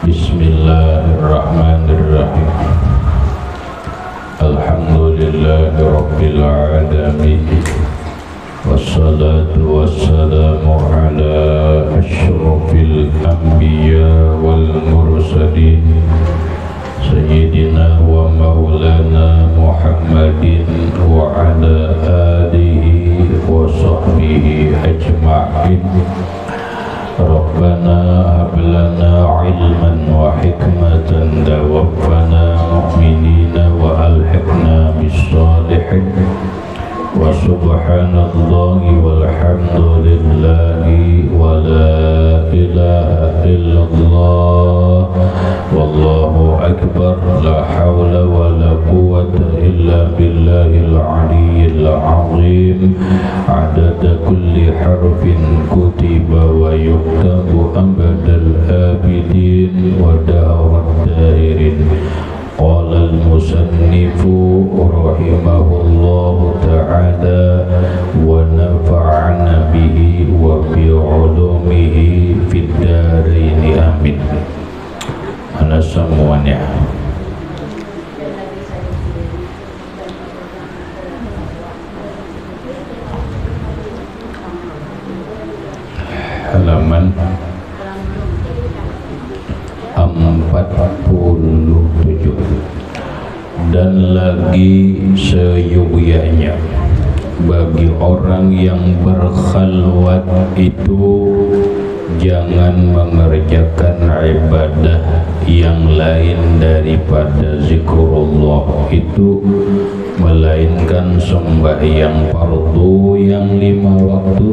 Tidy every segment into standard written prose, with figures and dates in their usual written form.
Bismillahirrahmanirrahim. Alhamdulillahi rabbil alamin. Wassalatu wassalamu ala asyrafil anbiya wal mursalin Sayyidina wa maulana Muhammadin wa ala alihi wa sahbihi ajma'in. Rabbana hablana ilman wa hikmatan tawaffana mu'minina wa alhiqna bis-salihin. Wa subhanallahi walhamdulillahi wa la ilaha illallah wallahu akbar. La hawla wa la quwwata illa billahil aliyyil azim. Adada kulli harfin kutiba wa yuktabu abadal abidin wa da'awat dahirin. Qala al-musannifu rahimahullahu ta'ala wa nafa'ana bihi wa bi ulumihi fid daraini amin. Mana semuanya halaman 47 dan lagi seyogyanya bagi orang yang berkhalwat itu jangan mengerjakan ibadah yang lain daripada zikrullah itu, melainkan sembahyang fardu yang 5 waktu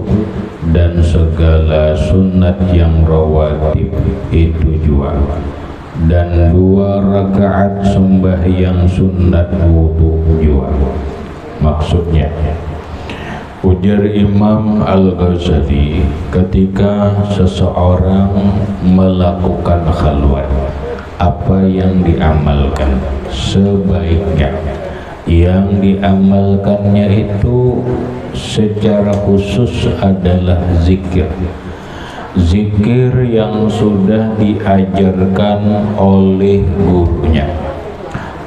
dan segala sunat yang rawatib itu juga, dan 2 rakaat sembahyang sunat wudu juga. Maksudnya, ujar Imam Al-Ghazali, ketika seseorang melakukan khalwat, apa yang diamalkan? Sebaiknya yang diamalkannya itu secara khusus adalah zikir. Zikir yang sudah diajarkan oleh gurunya,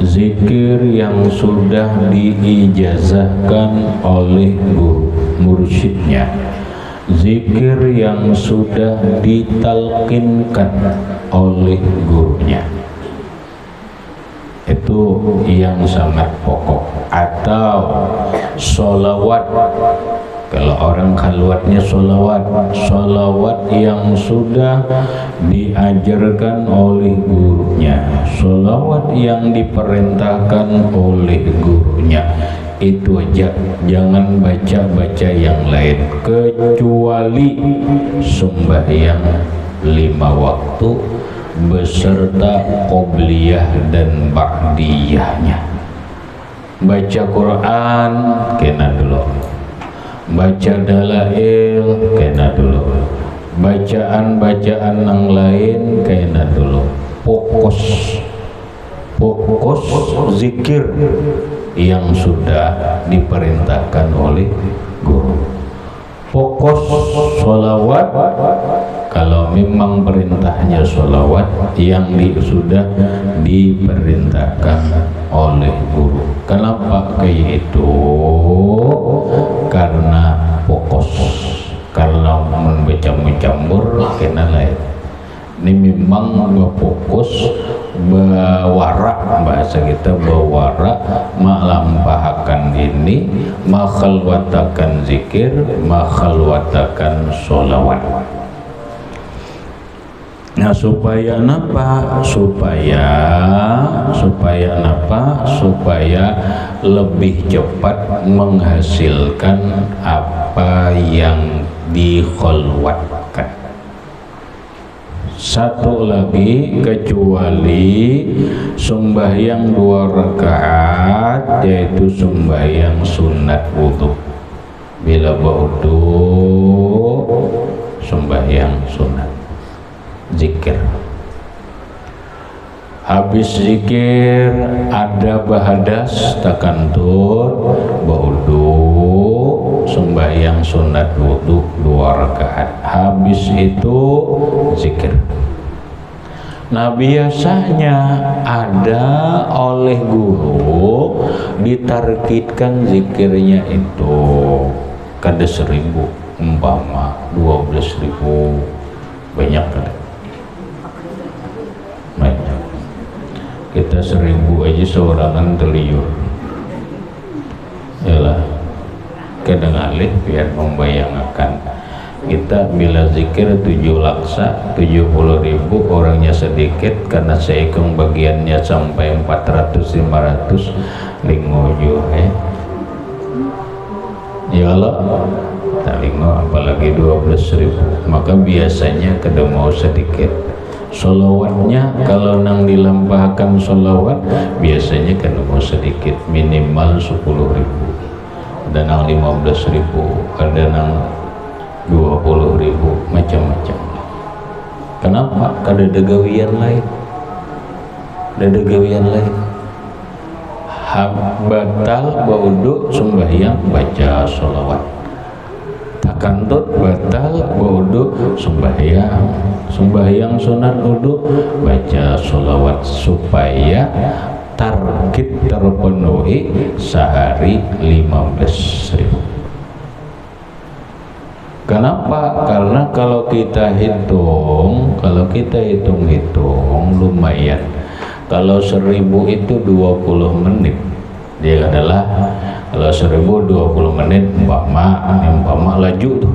zikir yang sudah diijazahkan oleh guru mursyidnya, zikir yang sudah ditalqinkan oleh gurunya. Itu yang sangat pokok. Atau sholawat, kalau orang khalwatnya sholawat yang sudah diajarkan oleh gurunya, sholawat yang diperintahkan oleh gurunya, itu aja. Jangan baca-baca yang lain kecuali sembahyang 5 waktu beserta qobliyah dan ba'diyahnya. Baca Quran kena dulu, baca dalail kena dulu, bacaan-bacaan yang lain kena dulu. Fokus zikir yang sudah diperintahkan oleh guru. Fokus sholawat, kalau memang perintahnya sholawat yang sudah diperintahkan oleh guru. Kenapa kayak itu? Karena fokus. Kalau membaca-campur kena lain. Ini memang berfokus, bawarak, bahasa kita bawarak, melampahkan ini, makhalwatakan zikir, makhalwatakan sholawat. Nah, supaya napa? Supaya napa? Supaya lebih cepat menghasilkan apa yang dikhalwatkan. Satu lagi, kecuali sembahyang 2 rakaat, yaitu sembahyang sunat wudu. Bila wudu, sembahyang sunat zikir. Habis zikir ada bahadas takantur wudu, sembahyang sunat wudu 2 rakaat. Habis itu zikir. Nah biasanya ada oleh guru ditargetkan zikirnya itu kada 1000, umpama 12.000, banyak kada? Banyak. Kita 1000 aja seorangan terliur. Yalah, kadang alih biar membayangkan. Kita bila zikir 7 laksa 70.000, orangnya sedikit karena seikung bagiannya sampai 400-500 lingojo ya Allah talingo apalagi 12.000, maka biasanya kada mau sedikit. Sholawatnya kalau nang dilampahkan sholawat biasanya kada mau sedikit, minimal 10.000, ada nang 15.000, ada nang 20.000, macam-macam. Kenapa? Kada ada gawian lain. Ada gawian lain. Batal baudu sembahyang baca sholawat. Takantut batal baudu sembahyang sunat udu baca sholawat, supaya target terpenuhi sehari 15.000. Kenapa? Karena kalau kita hitung lumayan. Kalau 1000 itu 20 menit. Dia adalah kalau 1000 20 menit umpama laju tuh.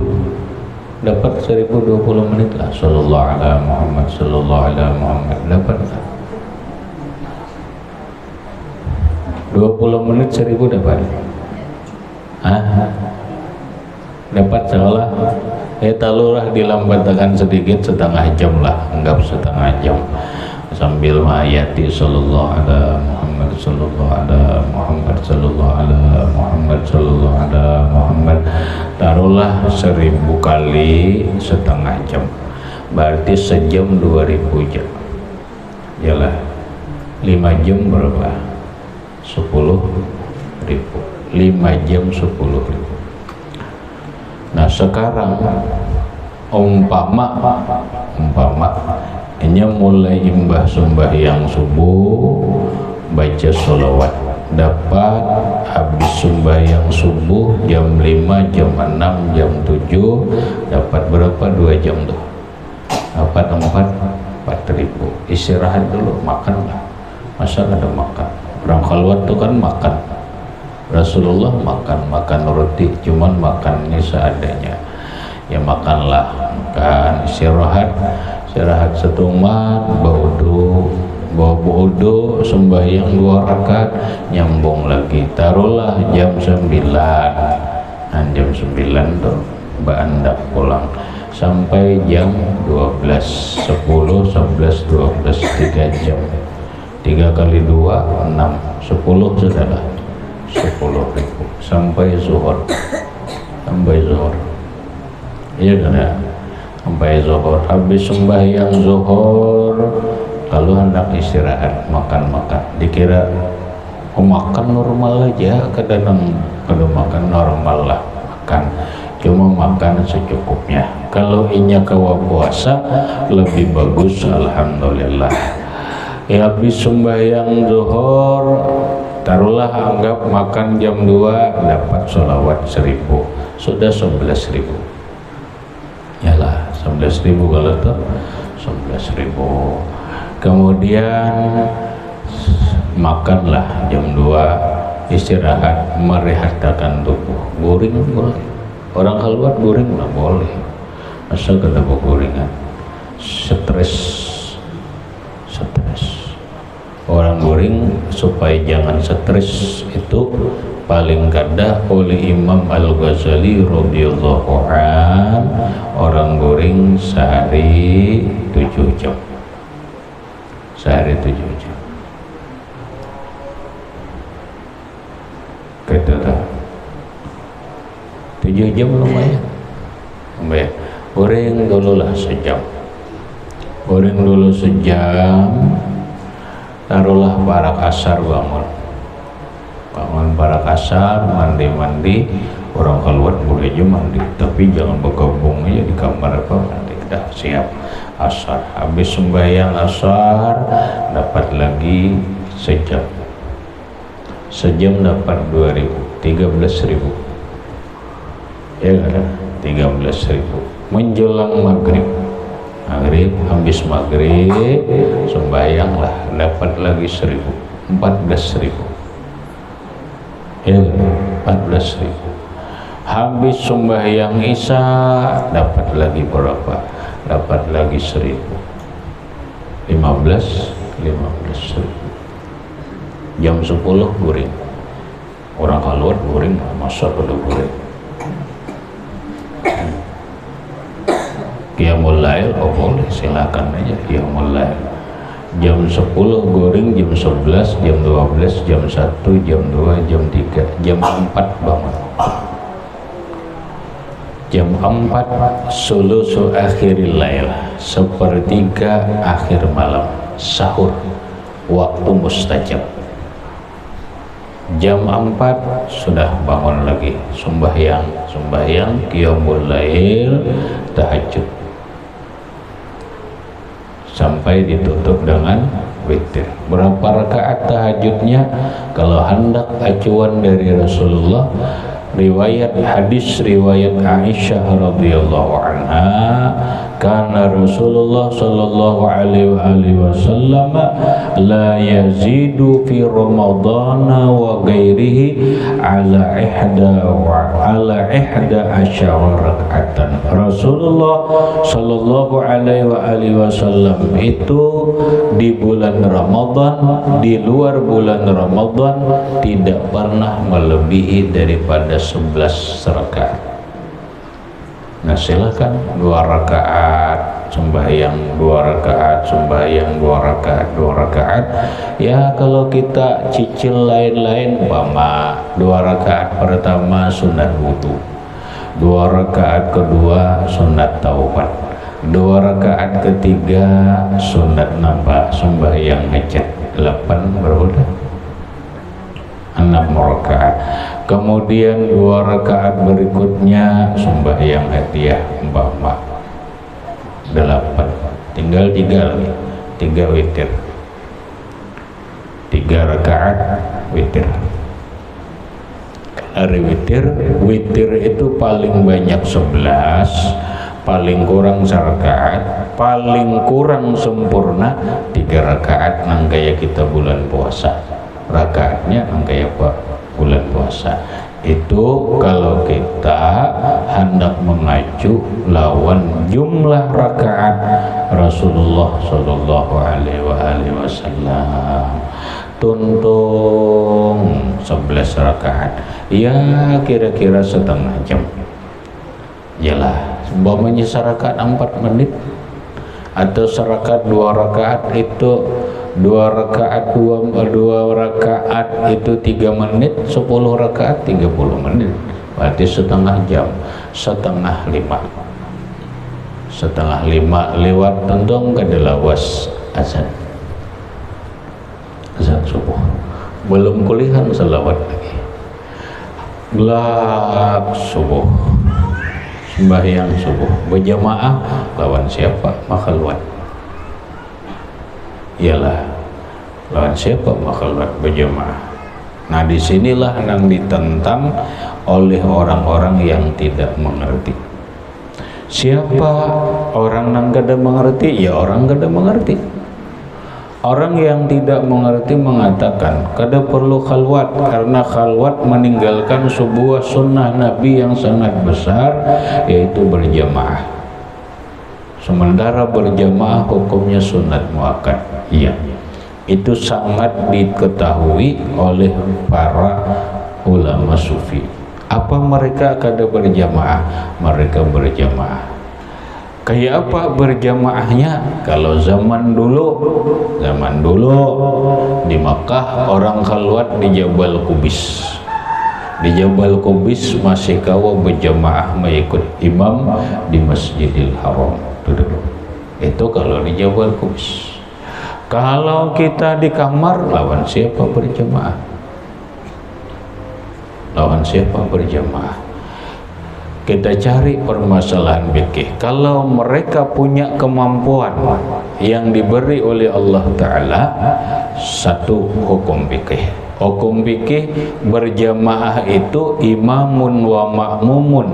Dapat 1020 menit lah. Sallallahu alaihi Muhammad, sallallahu alaihi Muhammad, dapat. 20 menit 1000 dapat. Dapat seolah talulah dilambatkan sedikit, setengah jam lah, anggap setengah jam sambil menghayati sallallahu alaihi Muhammad, sallallahu alaihi Muhammad, sallallahu alaihi Muhammad, sallallahu alaihi Muhammad. Taruhlah 1000 kali setengah jam, berarti sejam 2000 jam. Yalah, 5 jam berapa? 10.000. 5 jam 10.000. Nah sekarang umpama ini mulai imbah sembahyang subuh baca sholawat, dapat habis sembahyang subuh jam 5, jam 6, jam 7, dapat berapa? 2 jam tuh, dapat 4.000. Istirahat dulu, makan lah. Masa ada makan? Orang khalwat tuh kan makan. Rasulullah makan roti, cuman makannya seadanya. Ya makanlah, makan, istirahat setumat, bawa wudu, sembahyang 2 rakaat, nyambung lagi. Taruhlah jam 9. Nah, jam 9 tuh Mbak Anda pulang sampai jam 12, 10, 11, 12, 3 jam. 3 kali 2, 6, 10 saudara. 10.000 sampai zuhur. Iya kan ya, sampai zuhur. Habis sembahyang zuhur, kalau hendak istirahat, makan, dikira makan normal aja, kadang makan normal lah, cuma makan secukupnya. Kalau inya kawa puasa lebih bagus, alhamdulillah. Ya habis sembahyang zuhur, taruhlah anggap makan jam 2, dapat sholawat 1000, sudah 11.000. Yalah, 11.000 kalau itu 11.000. Kemudian makanlah jam 2, istirahat, merehatkan tubuh. Guring boleh, orang keluar guring lah boleh, masa kada guringan. Stres orang guring supaya jangan stres itu paling kada oleh Imam Al-Ghazali radhiyallahu an, orang guring sehari 7 jam. Sehari 7 jam. Kata dah 7 jam lumayan. Guring dulu lah sejam. Taruhlah barak asar bangun barak asar, mandi, orang keluar boleh aja mandi, tapi jangan bergabung aja di kamar apa, nanti kita siap asar. Habis sembahyang asar dapat lagi sejam. Sejam dapat 2.000, 13.000. Ya kan? 13.000. Menjelang maghrib, habis maghrib sembahyang lah, dapat lagi 1.000, 14.000. Ya, 14.000. Habis sembahyang isya dapat lagi berapa? Dapat lagi 1.000. 15.000. Jam 10 guring. Orang keluar guring, masa udah guring. Qiyamul Lail, oh boleh, silakan aja Qiyamul Lail. Jam 10 goreng, jam 11, jam 12, jam 1, jam 2, jam 3, jam 4 bangun. Jam 4 sulusu akhiril lail, sepertiga akhir malam, sahur, waktu mustajab. Jam 4 sudah bangun lagi, sembahyang Qiyamul Lail, tahajud, sampai ditutup dengan witir. Berapa rakaat tahajudnya? Kalau hendak acuan dari Rasulullah, riwayat hadis riwayat Aisyah radhiyallahu anha, karena Rasulullah sallallahu alaihi wasallam la yazidu fi ramadhana wa ghairihi ala ihda asyara rak'atan. Rasulullah sallallahu alaihi wasallam itu di bulan Ramadan, di luar bulan Ramadan tidak pernah melebihi daripada 11 rakaat. Nah silakan 2 rakaat sembahyang, 2 rakaat sembahyang, 2 rakaat, 2 rakaat. Ya kalau kita cicil lain-lain, umpama 2 rakaat pertama sunat wudu, 2 rakaat kedua sunat taubat, 2 rakaat ketiga sunat nambah sembahyang ngecet, 8 berapa? 6 rakaat. Kemudian 2 rakaat berikutnya sembahyang hadiah umpama 8, tinggal 3 lagi, 3 witir, 3 rakaat witir. Hari witir itu paling banyak 11, paling kurang 1 rakaat, paling kurang sempurna 3 rakaat. Nang kayak kita bulan puasa, rakaatnya nang kayak apa? Bulan puasa. Itu kalau kita hendak mengacu lawan jumlah rakaat Rasulullah sallallahu alaihi wasallam, tuntung 11 rakaat, ya kira-kira setengah jam. Yalah, umpamanya serakaat 4 menit atau serakaat 2 rakaat itu 2 rakaat 2 rakaat itu 3 menit, 10 rakaat 30 menit, berarti setengah jam, setengah 5 lewat tentang kedelawas azan subuh, belum kulihan selawat lagi, gelap subuh, sembahyang subuh berjamaah lawan siapa? Makhluk. Ialah lawan siapa? Makhluk berjamaah. Nah disinilah yang ditentang oleh orang-orang yang tidak mengerti. Siapa orang yang kada mengerti? Ya orang kada mengerti. Orang yang tidak mengerti mengatakan kada perlu khalwat, karena khalwat meninggalkan sebuah sunnah Nabi yang sangat besar, yaitu berjamaah. Sementara berjamaah hukumnya sunat muakkad. Iya, itu sangat diketahui oleh para ulama sufi. Apa mereka kada berjamaah? Mereka berjamaah. Kayak apa berjamaahnya? Kalau zaman dulu di Makkah orang khalwat di Jabal Qubis. Di Jabal Qubis masih kawa berjamaah mengikut imam di Masjidil Haram. Itu kalau di Jabal Qubis. Kalau kita di kamar, lawan siapa berjamaah? Lawan siapa berjamaah? kita cari permasalahan fikih. Kalau mereka punya kemampuan yang diberi oleh Allah Ta'ala, satu hukum fikih. Hukum fikih berjamaah itu imamun wa ma'mumun,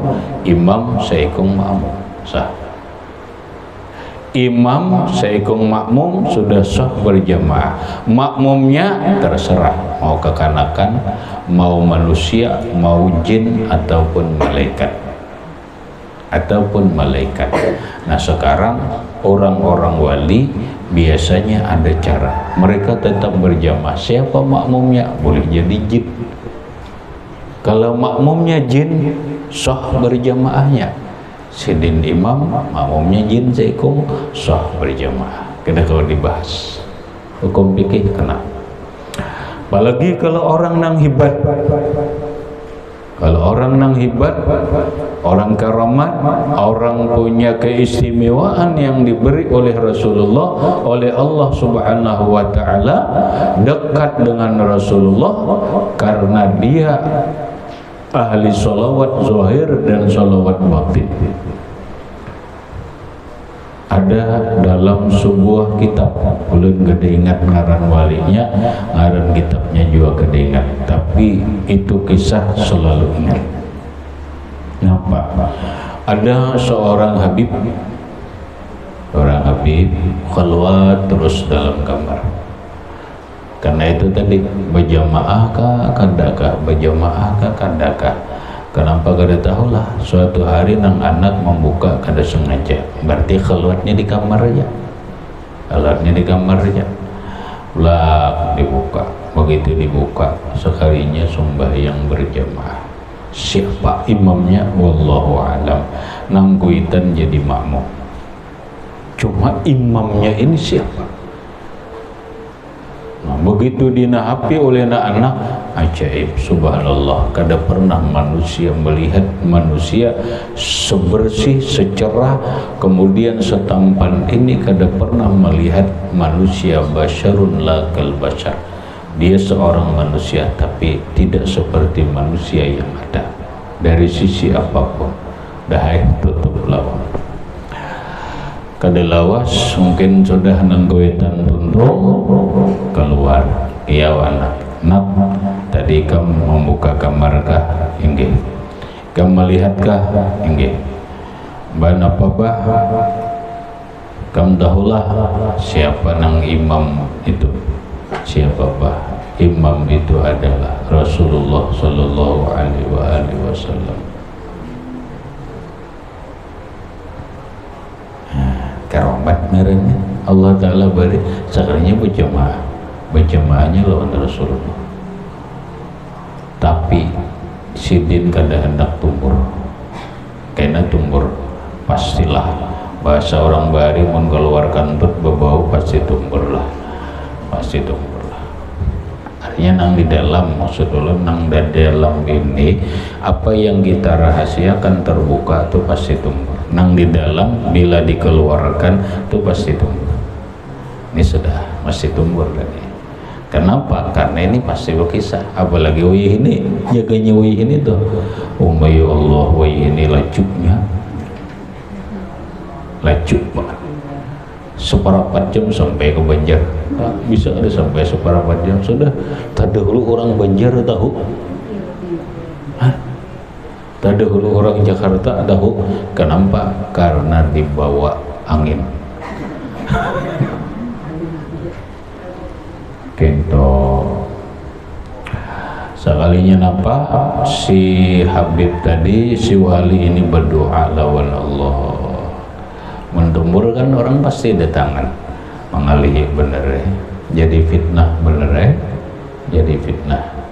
imam seikung ma'mum, sah. Imam seikung makmum sudah sah berjamaah. Makmumnya terserah mau kekanakan, mau manusia, mau jin ataupun malaikat. Nah sekarang orang-orang wali biasanya ada cara, mereka tetap berjamaah. Siapa makmumnya? Boleh jadi jin. Kalau makmumnya jin, sah berjamaahnya. Sidin imam, makmumnya jin seikung, sah berjamaah. Kita kalau dibahas hukum fikih kena. Apalagi kalau orang nang hebat. Kalau orang nang hebat, orang karamat, orang punya keistimewaan yang diberi oleh Rasulullah, oleh Allah Subhanahu wa Ta'ala, dekat dengan Rasulullah karena dia ahli sholawat zahir dan sholawat batin. Ada dalam sebuah kitab, ulun gede ingat ngaran walinya, ngaran kitabnya juga gede ingat, tapi itu kisah selalu ingat. Kenapa? Ada seorang Habib khalwat terus dalam kamar. Karena itu tadi berjamaah kah kadakah, berjamaah kah kadakah. Kenapa kada tahulah, suatu hari nang anak membuka kada sengaja, berarti khalwatnya di kamar aja. Belak dibuka, begitu dibuka sekalinya sembahyang berjamaah. Siapa imamnya? Wallahu alam. Nang kuitan jadi makmum. Cuma imamnya ini siapa? Nah, begitu dinahapi oleh anak-anak, ajaib, subhanallah, kada pernah manusia melihat manusia sebersih, secerah, kemudian setampan ini, kada pernah melihat manusia basyarun la kal basyar. Dia seorang manusia tapi tidak seperti manusia yang ada dari sisi apapun. Dah tutup lawan. Kada lawas mungkin sudah nanggoitan tuntung keluar. Iya anak tadi kamu membuka kamarkah? Inggih. Kamu melihatkah? Inggih. Ban apa bah? Kamu tahulah siapa nang imam itu? Siapa bah? Imam itu adalah Rasulullah sallallahu alaihi wasallam. Karomat merenya Allah Ta'ala beri sekalinya berjamaahnya lawan Rasulullah. Tapi sidin kada hendak tumbur, karena tumbur pastilah, bahasa orang bari mengeluarkan tut bebau pasti tumbur lah. Artinya nang di dalam, maksudnya nang di dalam ini apa yang kita rahasiakan terbuka itu pasti tumbur. Nang di dalam bila dikeluarkan itu pasti tumbuh. Ini sudah masih tumbuh lagi. Kenapa? Karena ini pasti berkisah. Apalagi wih ini, jaganya wih ini tuh. Ya Allah, wih ini lacuknya, lacuk banget. Seperempat jam sampai ke Banjar. Bisa ada sampai seperempat jam. Sudah. Terdahulu orang Banjar tahu. Terdahulu orang Jakarta tahu. Kenapa? Karena dibawa angin. Kento sekalinya napa si Habib tadi, si wali ini berdoa lawan Allah. Mentumbur kan orang pasti datangan mengalihi bener jadi fitnah bener jadi fitnah.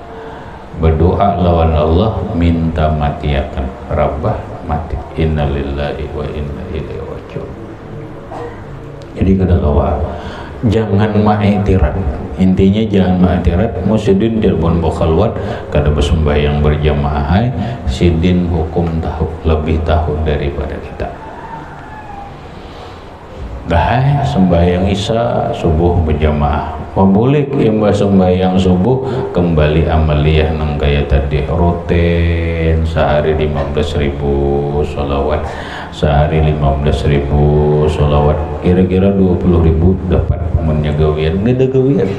Berdoa lawan Allah, minta matiakan Rabbah mati. Innalillahi wa inna ilaihi raji'un. Jadi kada lawa, jangan ma'itirat. Intinya jangan ma'itirat. Musidin dilbon bokhalwat kada bersembahyang berjamaah. Sidin hukum tahu, lebih tahu daripada kita. Dah sembahyang isya subuh berjamaah. Pabulik imbah sembahyang subuh kembali amaliyah nang kaya tadi rutin sehari 15.000 sholawat, sehari 15.000 sholawat, kira-kira 20.000 dapat menyagawian ini dagawian.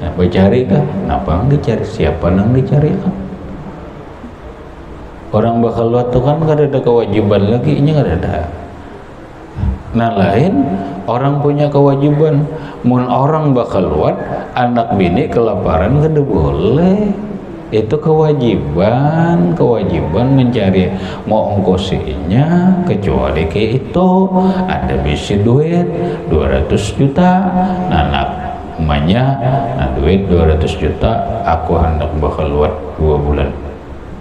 Nah, dicari kan? Napa dicari? Siapa nang dicari kan? Orang bakal waktu kan gak ada kewajiban lagi, ini gak ada. Nah lain orang punya kewajiban, mun orang bakal luat anak bini kelaparan kada boleh. Itu kewajiban mencari mau ongkosinya, kecuali ke itu ada bisi duit 200 juta nanak emanya, nah duit 200 juta aku hendak bakal luat 2 bulan.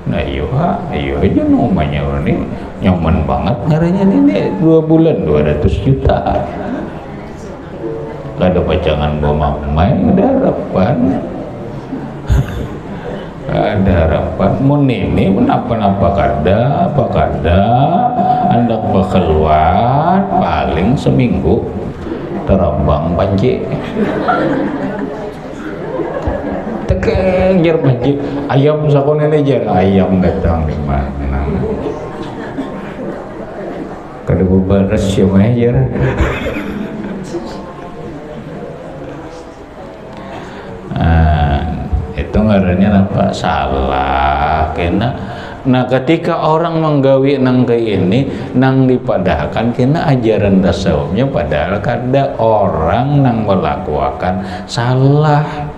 Nah iya aja namanya ini nyaman banget ngaranya ini 2 bulan 200 juta. Gak ada pacangan bawa mamai, ada harapan. Ada harapan mun ini menapa-napa kada hendak bekeluar paling seminggu terambang panci. Kejar panci ayam sakon ini jar ayam datang di mana kada bebares ya jar. Itu ngarannya apa salah kena. Nah ketika orang menggawi nang ke ini nang dipadahkan kena ajaran tasawufnya padahal kada orang nang melakukan salah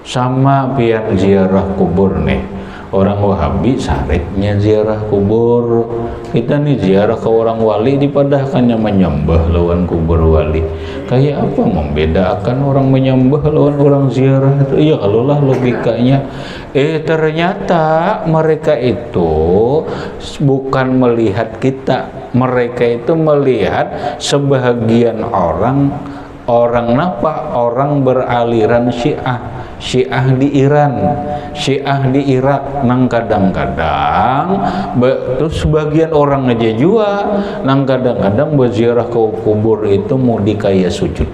sama biar ziarah kubur nih. Orang Wahabi syariatnya ziarah kubur, kita nih ziarah ke orang wali dipadahkannya menyembah lawan kubur wali. Kayak apa membedakan orang menyembah lawan orang ziarah itu? Ya kalau lah logikanya. Ternyata mereka itu bukan melihat kita, mereka itu melihat sebahagian orang napa? Orang beraliran Syiah di Iran, Syiah di Irak, nang kadang-kadang terus sebagian orang aja juga nang kadang-kadang berziarah ke kubur itu mau dikaya sujud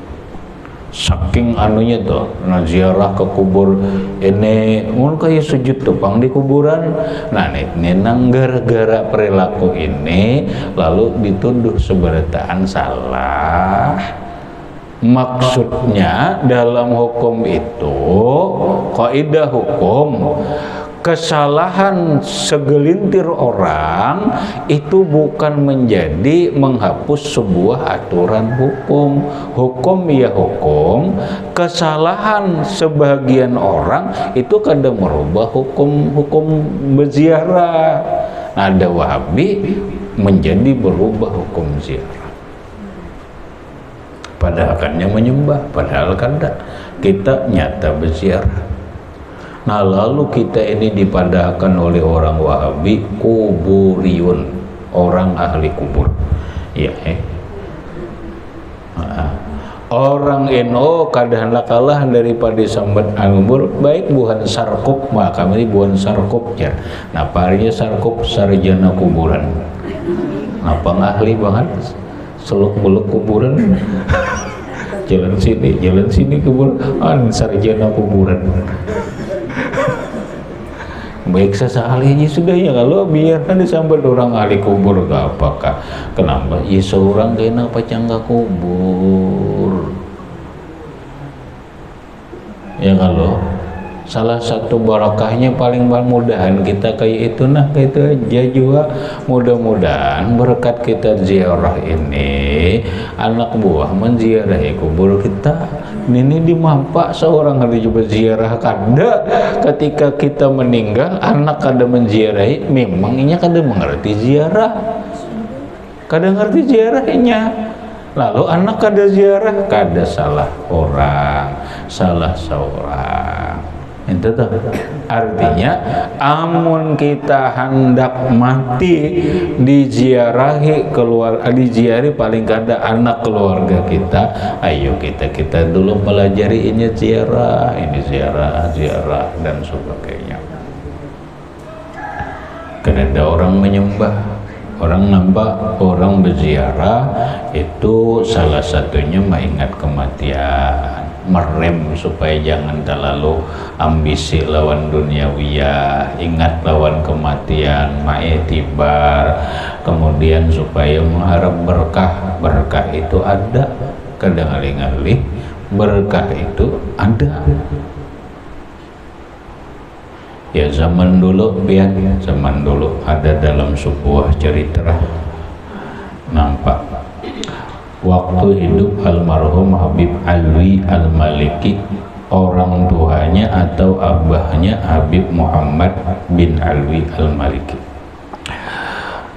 saking anunya tuh. Nah ziarah ke kubur ini mau kayak sujud tupang di kuburan. Nah ini nang gara-gara perilaku ini lalu dituduh seberataan salah. Maksudnya dalam hukum itu kaidah hukum, kesalahan segelintir orang itu bukan menjadi menghapus sebuah aturan hukum. Hukum ya hukum, kesalahan sebagian orang itu kadang merubah hukum berziarah. Nah, ada Wahabi menjadi berubah hukum ziarah. Padahal kannya menyembah, padahal kan kita nyata berziarah. Nah lalu kita ini dipadahkan oleh orang Wahabi kuburiyun, orang ahli kubur. Ya, orang NO kadang kalah daripada sambat anggur baik buhan sarkup, maka kami buhan sarkup ya. Nah parinya sarkup sarjana kuburan. Apa ahli banget? Seluk-beluk kuburan. jalan sini kuburan, sarjana kuburan. Baik sesekali sudah ya, kalau biarkan disambat orang ahli kubur gak apakah. Kenapa? Ya seorang kena pacangga kubur. Ya kalau salah satu barakahnya paling mudahan kita kayak itu, nah kayak itu aja juga. Mudah-mudahan berkat kita ziarah ini anak buah menziarahi kubur kita. Ini dimampak seorang hari juga ziarah kada. Ketika kita meninggal anak kada menziarahi, memang ini kada mengerti ziarah, kada ngerti ziarahnya. Lalu anak kada ziarah, kada salah orang, salah seorang. Itu tuh artinya amun kita hendak mati diziarahi diziarahi paling kada anak keluarga kita, ayo kita dulu pelajari ini ziarah dan sebagainya. Karena ada orang menyembah Orang nampak orang berziarah itu salah satunya mengingat kematian, merem supaya jangan terlalu ambisi lawan duniawiyah, ingat lawan kematian, ma'etibar, kemudian supaya mengharap berkah. Berkah itu ada, kadang-kadang berkah itu ada. Ya zaman dulu zaman dulu ada dalam sebuah cerita nampak waktu hidup almarhum Habib Alwi Al-Maliki, orang tuanya atau abahnya Habib Muhammad bin Alwi Al-Maliki.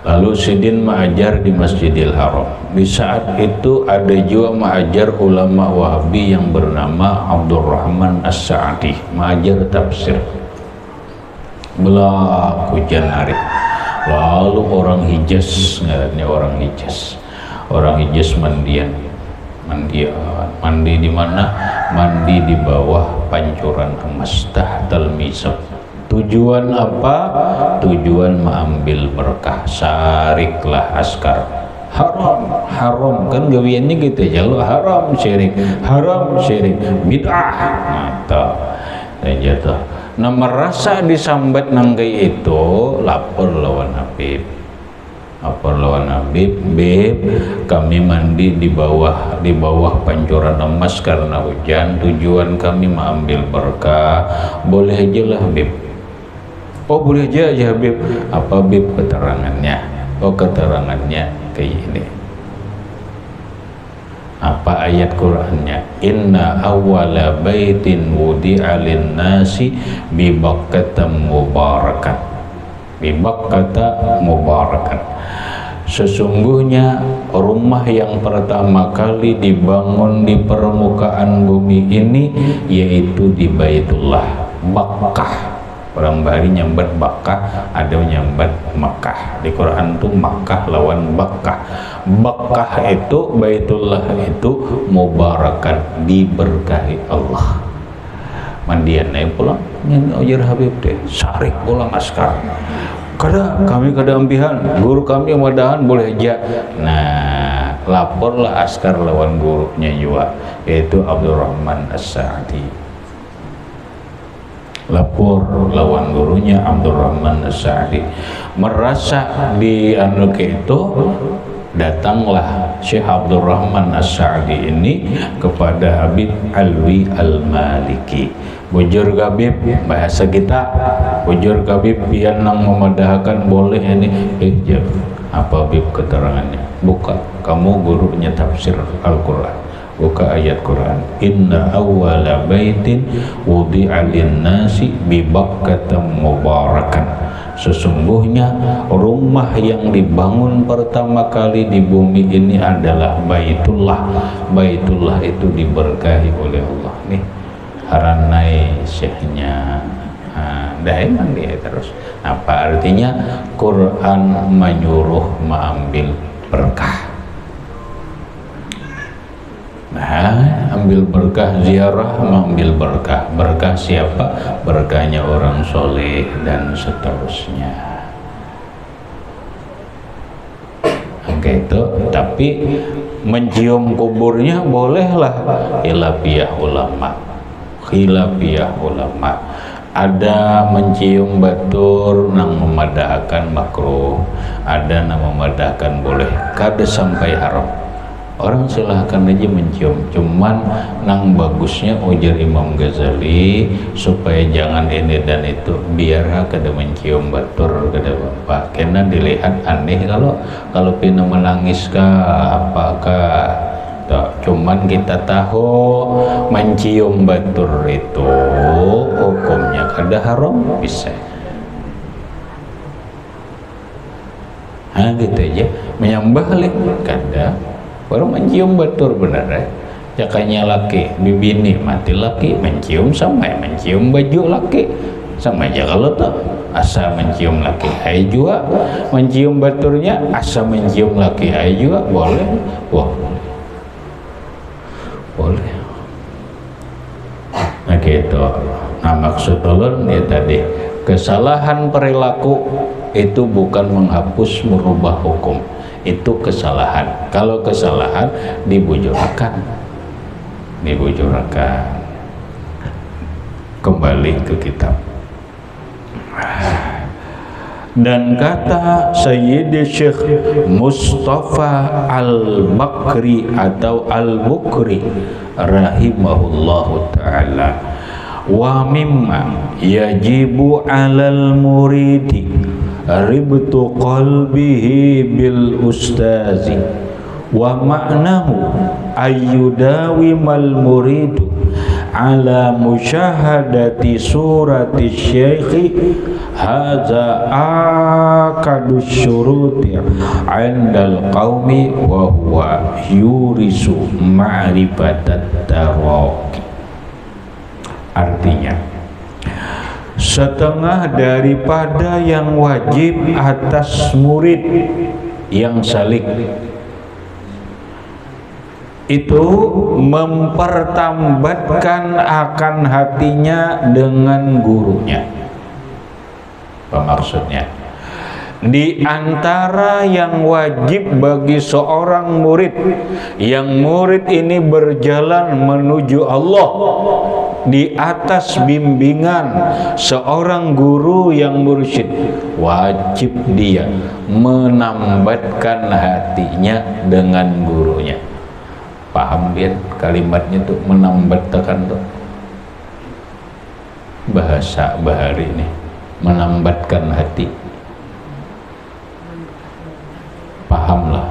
Lalu Sidin mengajar di Masjidil Haram. Di saat itu ada juga mengajar ulama Wahabi yang bernama Abdurrahman As-Sa'di, mengajar tafsir. Belah hujan hari, lalu orang Hijaz, ngarannya orang Hijaz mandian, mandi di mana? Mandi di bawah pancuran emas, tahtal misab. Tujuan apa? Tujuan mengambil berkah. Sariklah askar. Haram kan gawiannya gitu aja lo, haram syirik bid'ah mata dan jatuh. Nah merasa disambat nanggai itu, lapor lawan Habib, Beb, kami mandi di bawah pancuran emas karena hujan, tujuan kami mengambil berkah, boleh aja lah Beb. Oh boleh aja Habib. Apa Beb keterangannya? Oh keterangannya kayak ini. Apa ayat Qur'annya? Inna awwala baitin wudi'a lin-nasi bi Bakkata mubarakan. Sesungguhnya rumah yang pertama kali dibangun di permukaan bumi ini yaitu di Baitullah, Bakkah. Orang Bahari nyambat Bakkah, ada nyambat Makkah. Di Quran tuh Makkah lawan Bakkah. Bakkah itu Baitullah itu mubarakan, diberkahi Allah. Mandian naik pulang, nyen ujar Habib deh, sarik pulang askar. Kami kada ambihan, guru kami madahan boleh aja. Nah, laporlah askar lawan gurunya juga, yaitu Abdurrahman As-Sa'di. Lapor lawan gurunya Abdurrahman As-Sa'di. Merasa di anu itu, datanglah Syekh Abdurrahman As-Sa'di ini kepada Habib Alwi Al-Maliki. Bujur Habib, bahasa kita bujur Habib pian nang memadahkan boleh ini. Apa Habib keterangannya? Buka, kamu gurunya tafsir Al-Quran, buka ayat Quran. Inna awwala baitin wudi'a lin-nasi bi Bakkata mubarakan. Sesungguhnya rumah yang dibangun pertama kali di bumi ini adalah Baitullah. Baitullah itu diberkahi oleh Allah. Nih haranai syekhnya. Dah emang dia terus. Apa artinya? Quran menyuruh mengambil berkah. Nah, ambil berkah, ziarah mengambil berkah. Berkah siapa? Berkahnya orang soleh dan seterusnya. Oke itu, tapi mencium kuburnya bolehlah. Khilafiyah ulama. Ada mencium batur nang memadahkan makruh, ada nang memadahkan boleh, kada sampai haram. Orang silahkan aja mencium, cuman nang bagusnya ujar Imam Ghazali supaya jangan ini dan itu, biar kada mencium batur kada apa, karena dilihat aneh kalau pina menangis kah apakah. Cuman kita tahu mencium batur itu hukumnya kada haram bisa. Gitu aja, menyembah kada. Baru mencium batur benar jakanya laki bibini mati laki mencium sama mencium baju laki sama aja. Kalau tuh asa mencium laki hai juga mencium baturnya, asa mencium laki hai juga boleh. Wah boleh. Nah gitu. Nah maksud ulun ya tadi Kesalahan perilaku itu bukan menghapus merubah hukum, itu kesalahan. Kalau kesalahan dibujurkan, kembali ke kitab. Dan kata Sayyidi Syekh Mustafa Al-Bakri atau Al-Bukri rahimahullahu ta'ala, wa mimma yajibu 'alal muridi ribtu qalbihi bil ustazi wa ma'nahu ayyudawimal muridu ala musyahadati surati syekhi hadza akadus syuruti 'indal qaumi wa huwa yurisu ma'rifatat taraqi. Artinya, setengah daripada yang wajib atas murid yang salik itu mempertambatkan akan hatinya dengan gurunya. Apa maksudnya? Di antara yang wajib bagi seorang murid, yang murid ini berjalan menuju Allah di atas bimbingan seorang guru yang mursyid, wajib dia menambatkan hatinya dengan gurunya. Paham dia kalimatnya tuh, menambatkan tuh bahasa bahari ini, menambatkan hati. Pahamlah,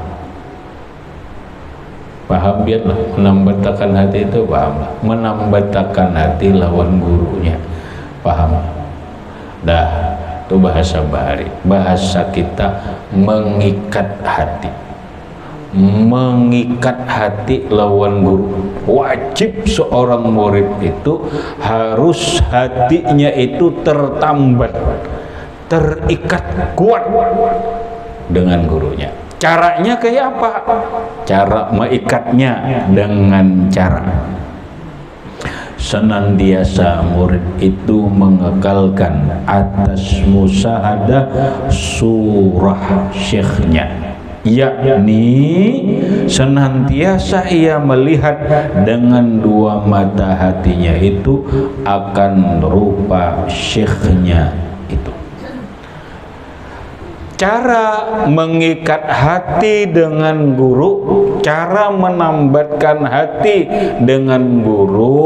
paham biarlah, menambatkan hati itu pahamlah, menambatkan hati lawan gurunya, paham. Dah, itu bahasa bahari. Bahasa kita mengikat hati, mengikat hati lawan guru. Wajib seorang murid itu harus hatinya itu tertambat, terikat kuat dengan gurunya. Caranya kayak apa? Cara mengikatnya dengan cara senantiasa murid itu mengekalkan atas musahadah surah syekhnya, yakni senantiasa ia melihat dengan dua mata hatinya itu akan rupa syekhnya itu. Cara mengikat hati dengan guru, cara menambatkan hati dengan guru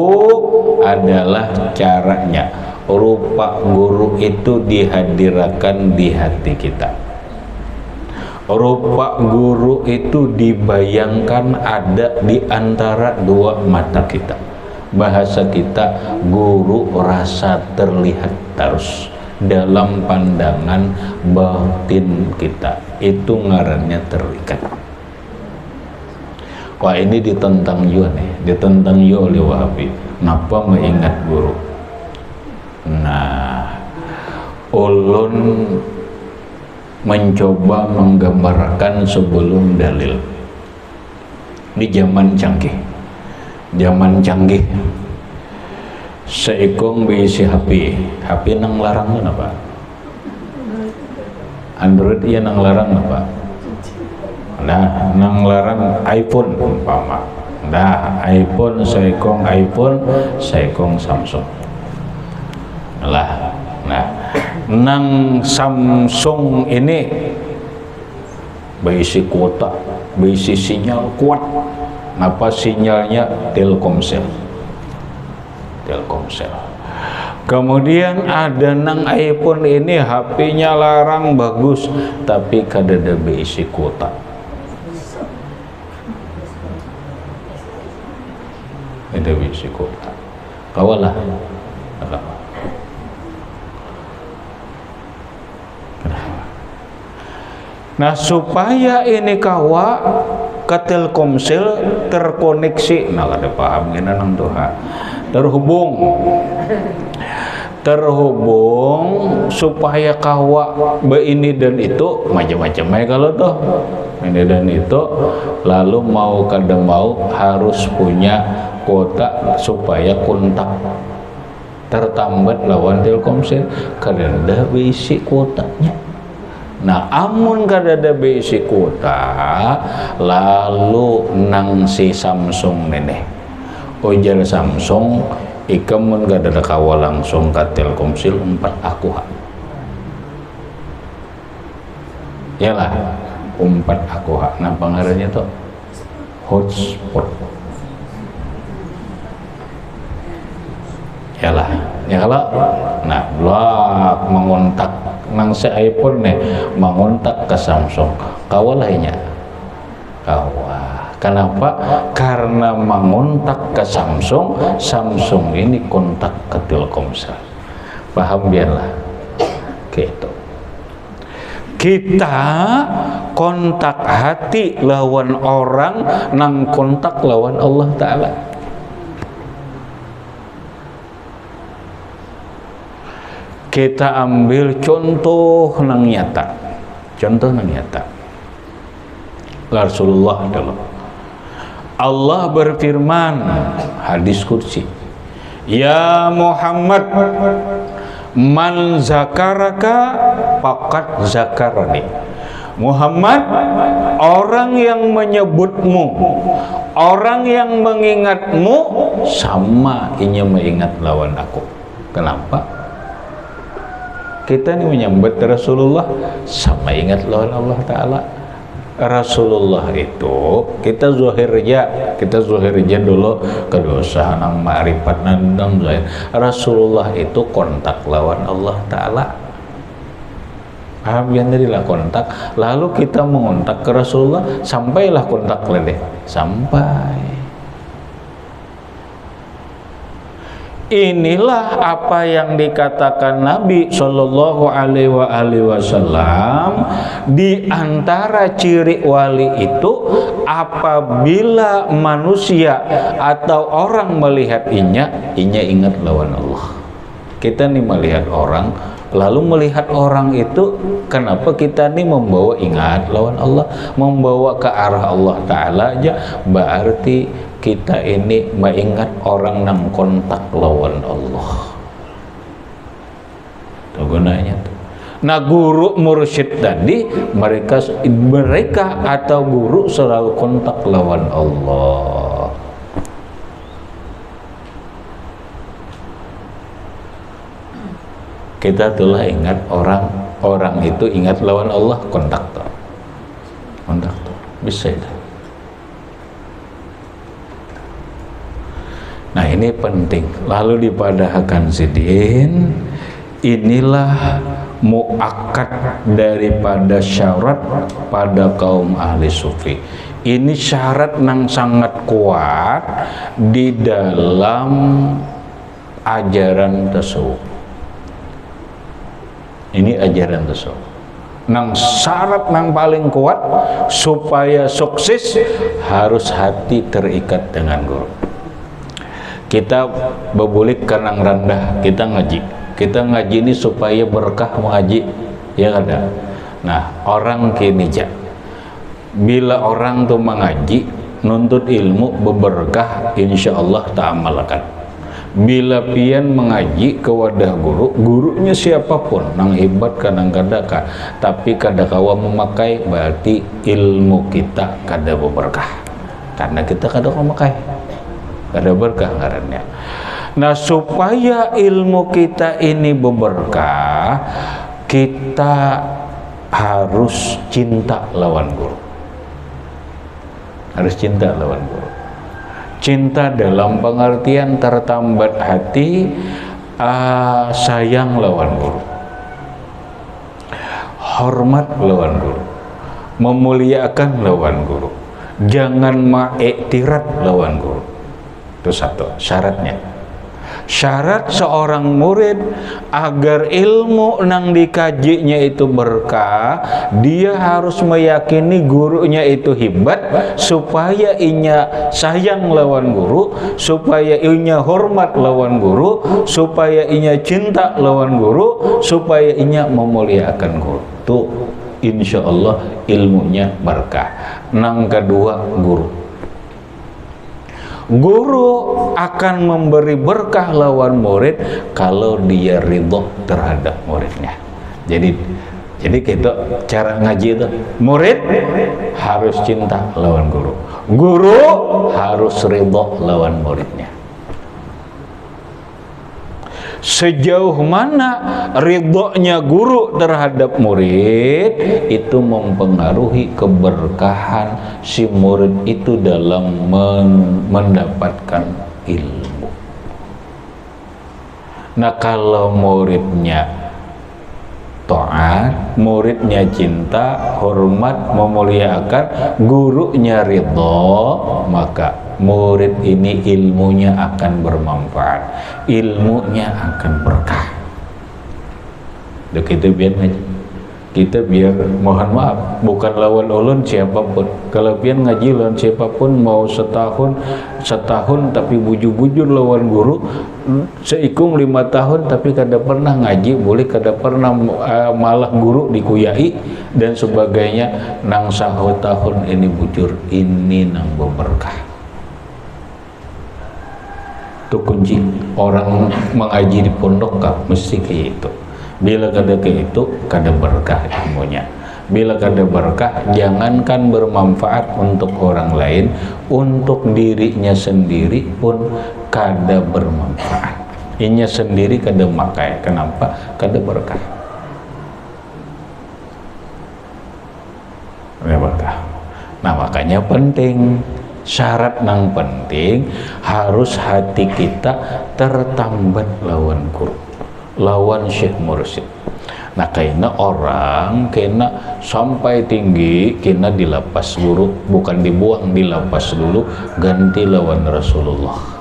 adalah caranya rupa guru itu dihadirkan di hati kita. Rupa guru itu dibayangkan ada di antara dua mata kita. Bahasa kita, guru rasa terlihat terus dalam pandangan batin kita, itu ngarannya terikat. Wah, ini ditentang juga nih, ditentang juga oleh Wahabi. Kenapa mengingat guru? Nah, ulun mencoba menggambarkan sebelum dalil di zaman canggih, seikong berisi HP nang larang apa? Android iya nang larang apa? Nah, nang larang iPhone umpama. Nah, iPhone seikong Samsung. Nah, nang Samsung ini berisi kuota, berisi sinyal kuat. Apa sinyalnya? Telkomsel. Kemudian ada nang iPhone ini HP-nya larang bagus, tapi kadada berisi kuota. Ada berisi kuota. Kawalah. Nah, supaya ini kawa ke Telkomsel terkoneksi, nah ada paham gini nang Tuhan, terhubung supaya kawa be ini dan itu macam-macam ya kalau tuh ini dan itu, lalu mau kadang mau harus punya kuota supaya kontak tertambat lawan Telkomsel kadada beisi kuotanya. Nah, amun kadada beisi kuota lalu nang si Samsung neneh ujar Samsung ikam mun kadada kawa langsung ke Telkomsel 4 aku hak yalah 4 aku hak. Nah pengaruhnya tuh hotspot yalah ya kalau nah blok mengontak nang si iPhone nih mengontak ke Samsung kawalahnya kawah. Kenapa? Karena mengontak ke Samsung, Samsung ini kontak ke Telkomsel. Paham biarlah gitu. Kita kontak hati lawan orang nang kontak lawan Allah Ta'ala. Kita ambil contoh nang nyata. Contoh nang nyata. Rasulullah adalah Allah berfirman hadis kursi, ya Muhammad man zakaraka faqad zakarani. Muhammad, orang yang menyebutmu, orang yang mengingatmu sama inya mengingat lawan aku. Kenapa? Kita ini menyambut Rasulullah sama ingat lawan Allah Ta'ala. Rasulullah itu kita zuhirja dulu kedosa nang ma'rifat nang zahir. Rasulullah itu kontak lawan Allah Ta'ala. Paham ya, tadilah kontak lalu kita mengontak ke Rasulullah sampailah kontak leleh sampai. Inilah apa yang dikatakan Nabi Shallallahu Alaihi Wasallam di antara ciri wali itu apabila manusia atau orang melihat inya ingat lawan Allah. Kita nih melihat orang lalu melihat orang itu kenapa kita nih membawa ingat lawan Allah, membawa ke arah Allah Ta'ala aja berarti kita ini mengingat orang nang kontak lawan Allah. Itu gunanya tuh. Nah guru mursyid tadi mereka atau guru selalu kontak lawan Allah. Kita telah ingat orang itu ingat lawan Allah kontak tuh bisa itu. Nah ini penting. Lalu dipadahkan sidin, inilah muakkad daripada syarat pada kaum ahli sufi. Ini syarat yang sangat kuat di dalam ajaran tasawuf. Ini ajaran tasawuf. Nang syarat nang paling kuat supaya sukses harus hati terikat dengan guru. Kita bebulik karena rendah, kita ngaji ini supaya berkah mengaji, ya kan? Nah orang kini bila orang tuh mengaji nuntut ilmu beberkah, insya Allah ta'amalkan. Bila pian mengaji ke wadah gurunya siapapun nang hebat kadang-kadang tapi kadang-kawa memakai berarti ilmu kita kada beberkah karena kita kada memakai kada berkah ngarannya. Nah supaya ilmu kita ini berberkah kita harus cinta lawan guru, harus cinta lawan guru. Cinta dalam pengertian tertambat hati, sayang lawan guru, hormat lawan guru, memuliakan lawan guru, jangan mengiktirat lawan guru. Itu satu syaratnya. Syarat seorang murid agar ilmu nang dikajinya itu berkah, dia harus meyakini gurunya itu hebat, supaya inya sayang lawan guru, supaya inya hormat lawan guru, supaya inya cinta lawan guru, supaya inya memuliakan guru. Tuh insya Allah ilmunya berkah. Nang kedua guru. Guru akan memberi berkah lawan murid kalau dia ridho terhadap muridnya. Jadi kita cara ngaji itu, murid harus cinta lawan guru, guru harus ridho lawan muridnya. Sejauh mana ridhonya guru terhadap murid itu mempengaruhi keberkahan si murid itu dalam mendapatkan ilmu. Nah, kalau muridnya taat, muridnya cinta, hormat, memuliakan, gurunya ridho, maka murid ini ilmunya akan bermanfaat, ilmunya akan berkah. Kita biar mohon maaf, bukan lawan ulun siapapun. Kalau pian ngaji lawan siapapun, mau setahun tapi bujur-bujur lawan guru, seikung 5 tahun tapi kada pernah ngaji, boleh kada pernah malah guru dikuyai dan sebagainya, nang sahut tahun ini bujur, ini nang berkah. Itu kunci orang mengaji di pondok kah mesti kayak itu. Bila kada kayak itu, kada berkah ilmunya. Bila kada berkah, jangankan bermanfaat untuk orang lain, untuk dirinya sendiri pun kada bermanfaat. Inya sendiri kada makai. Kenapa? Kada berkah. Kada berkah. Nah, makanya penting. Syarat nang penting harus hati kita tertambat lawan guru, lawan syekh mursyid. Nah, kena orang kena sampai tinggi, kena dilepas guru, bukan dibuang, dilepas dulu, ganti lawan Rasulullah.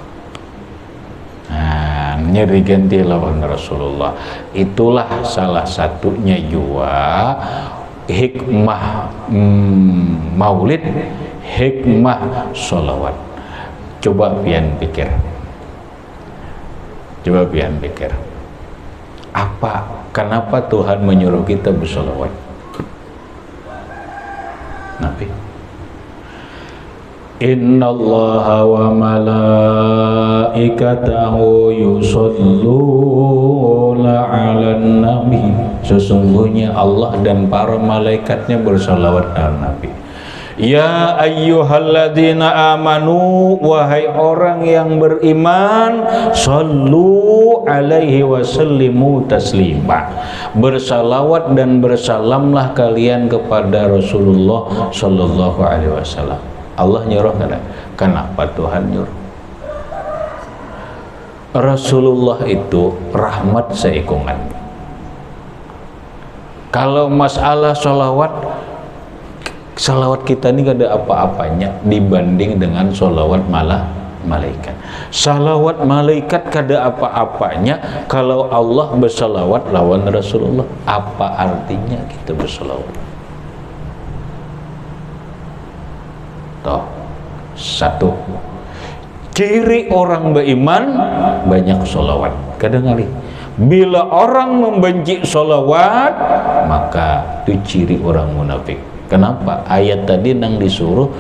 Nah, nyeri ganti lawan Rasulullah. Itulah salah satunya juga hikmah maulid, hikmah sholawat. Coba pian pikir, kenapa Tuhan menyuruh kita bersolawat? Nabi, innallaha wa malaikatahu yusholluna 'alan nabi. Sesungguhnya Allah dan para malaikatnya bersolawat ala Nabi. Ya ayyuhalladzina amanu, wahai orang yang beriman, sallu alaihi wasallimu taslima. Bersalawat dan bersalamlah kalian kepada Rasulullah sallallahu alaihi wasallam. Allah nyuruh kada? Kenapa Tuhan nyuruh? Rasulullah itu rahmat seikungan. Kalau masalah salawat kita ini gak ada apa-apanya dibanding dengan salawat malaikat. Salawat malaikat kada apa-apanya kalau Allah bersalawat lawan Rasulullah. Apa artinya kita bersalawat? Toh, satu, ciri orang beriman banyak salawat. Kadang kali bila orang membenci salawat, maka itu ciri orang munafik. Kenapa? Ayat tadi nang disuruh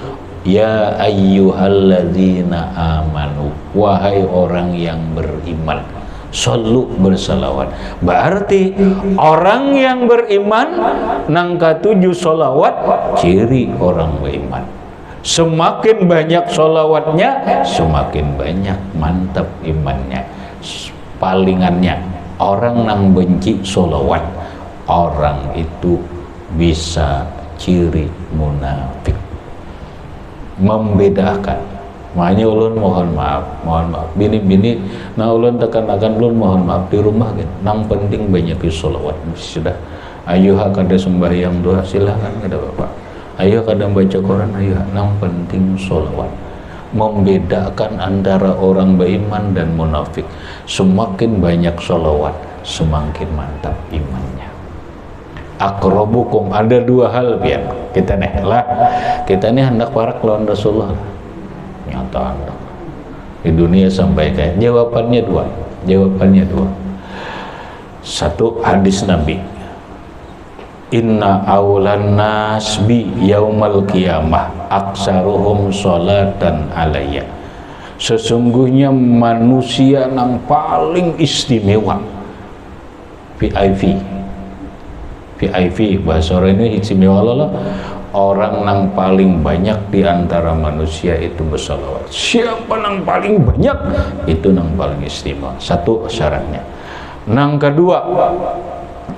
ya ayyuhalladzina amanu, wahai orang yang beriman, sallu bersalawat. Berarti orang yang beriman nang katujuh salawat, ciri orang beriman. Semakin banyak salawatnya, semakin banyak mantap imannya. Palingannya, orang nang benci salawat, orang itu bisa ciri munafik. Membedakan. Makanya ulun mohon maaf. Bini-bini, nah ulun tekan-tekan ulun mohon maaf di rumah kan. Nang penting banyak salawat. Sudah. Ayo kada sembahyang doa, silakan kada Bapak. Ayo kada baca Quran, ayo. Nang penting salawat. Membedakan antara orang beriman dan munafik. Semakin banyak salawat, semakin mantap imannya. Akrobukum, ada dua hal biar kita nih hendak parak lawan Rasulullah, nyata hendak di dunia sampai kayak jawabannya dua. Satu, hadis Nabi, inna awlan nas bi yaumal qiyamah aksaruhum sholatan alayya. Sesungguhnya manusia yang paling istimewa, VIP bahasa orang ini istimewa loh, orang yang paling banyak di antara manusia itu bersolawat. Siapa yang paling banyak itu yang paling istimewa. Satu syaratnya. Yang kedua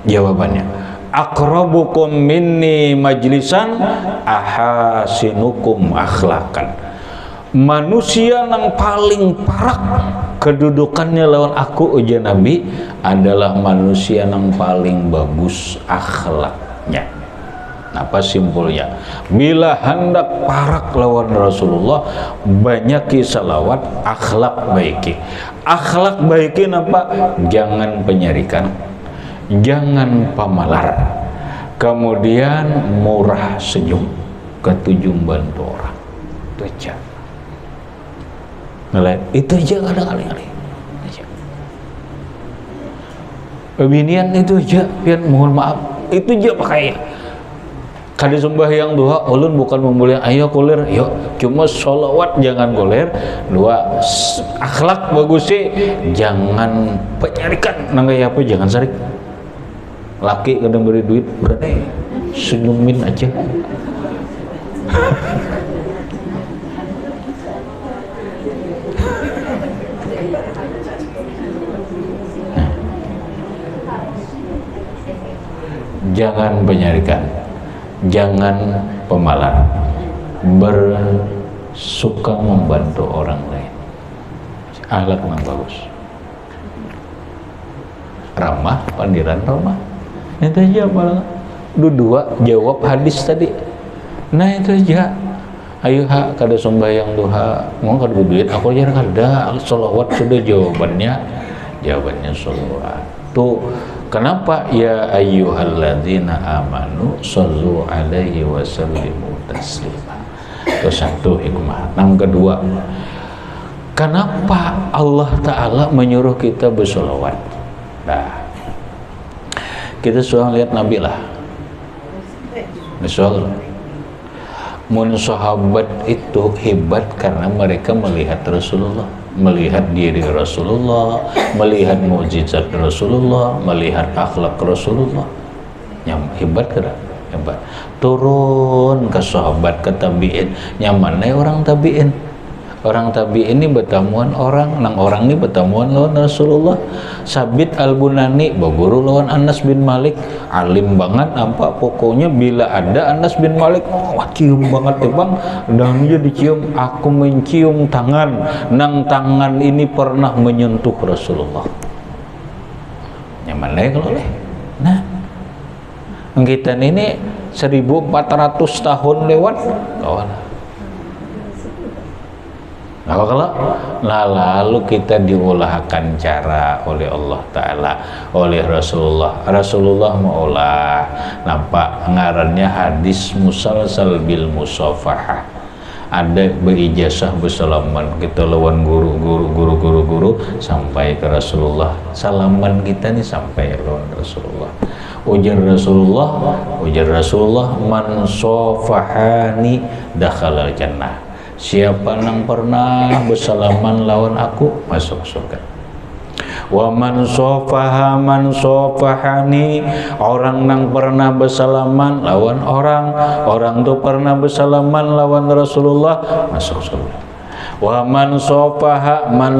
jawabannya, aqrabukum minni majlisan ahasinukum akhlaqan. Manusia yang paling parah kedudukannya lawan aku ujian Nabi adalah manusia yang paling bagus akhlaknya. Apa simpulnya? Bila hendak parak lawan Rasulullah, banyaki salawat, akhlak baiki. Akhlak baiki apa? Jangan penyarikan, jangan pamalar, kemudian murah senyum, ketujuh bantu orang. Itu aja. Itu aja kali-kali. Pembinian itu aja, biar mohon maaf, itu aja pakai. Kada sembahyang duha, ulun bukan memulai ayo kulir, yuk cuma sholawat jangan kulir. Dua, akhlak bagus sih, jangan penyarikan, nanggai apa jangan sarik. Laki kadang beri duit, berarti senyumin aja. Jangan penyarikan, jangan pemalar, bersuka membantu orang lain, akhlak yang bagus, ramah, pandiran ramah. Itu aja malah dua jawab hadis tadi. Nah itu aja. Ayo kada sembahyang duha, mau kada duit, aku jarang kada, sholawat sudah jawabannya sholawat. Tuh kenapa ya ayyuhalladzina amanu shollu alaihi wasallimu taslima. Itu satu hikmah. Yang kedua, kenapa Allah Ta'ala menyuruh kita bersolawat? Nah, kita sudah lihat Nabi lah. Misal, sahabat itu hebat karena mereka melihat Rasulullah, melihat diri Rasulullah, melihat mukjizat Rasulullah, melihat akhlak Rasulullah. Yang hebat kan? Hebat. Turun ke sahabat, ke tabi'in. Nyamannya orang tabi'in. Orang tabi'in ini bertamuan orang, nang orang ini bertamuan lawan Rasulullah. Sabit Al-Bunani baguru lawan Anas bin Malik, alim banget apa pokoknya bila ada Anas bin Malik, wah cium banget ya bang, dan dia dicium, aku mencium tangan, nang tangan ini pernah menyentuh Rasulullah. Nyaman lah kalau leh. Nah, kita ini 1400 tahun lewat, kawan. Nah, kalau lalu kita diulahkan cara oleh Allah Ta'ala, oleh Rasulullah maulah nampak ngarannya hadis musalsal bil musafahah. Ada berijazah bersalaman kita lawan guru sampai ke Rasulullah, salaman kita nih sampai lawan Rasulullah. Ujar Rasulullah man safahani dakhalal jannah. Siapa yang pernah bersalaman lawan aku masuk surga. Wa man sofahani, orang yang pernah bersalaman lawan orang tu pernah bersalaman lawan Rasulullah masuk surga. Wa man sofahani,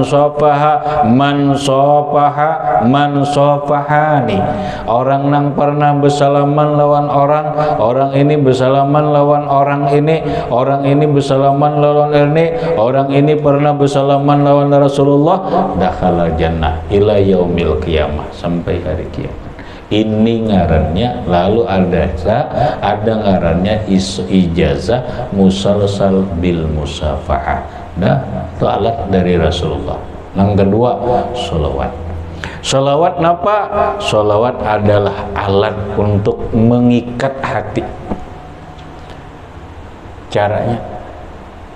orang yang pernah bersalaman lawan orang ini bersalaman lawan orang ini bersalaman lawan orang ini pernah bersalaman lawan Rasulullah, dakhala jannah ila yaumil qiyamah, sampai hari kiamat. Ini ngarannya, lalu ada ngarannya ijazah musalsal bil musafahah. Nah, itu alat dari Rasulullah. Yang kedua, sholawat. Sholawat apa? Sholawat adalah alat untuk mengikat hati. Caranya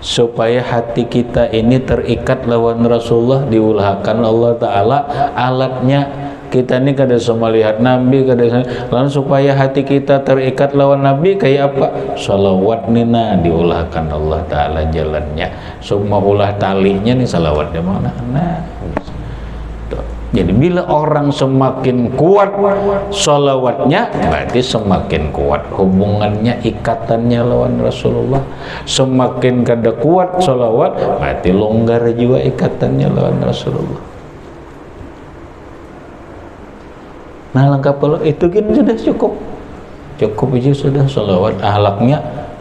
supaya hati kita ini terikat lawan Rasulullah, diulahkan Allah Ta'ala alatnya kita ini kada melihat Nabi, kada lalu supaya hati kita terikat lawan Nabi kayak apa? Salawat nina diulahkan Allah Ta'ala jalannya, semua ulah talinya nih salawatnya mana? Nah, jadi bila orang semakin kuat salawatnya, berarti semakin kuat hubungannya, ikatannya lawan Rasulullah. Semakin kada kuat salawat, berarti longgar juga ikatannya lawan Rasulullah. Nah, lengkap kalau itu kan sudah cukup aja sudah salawat.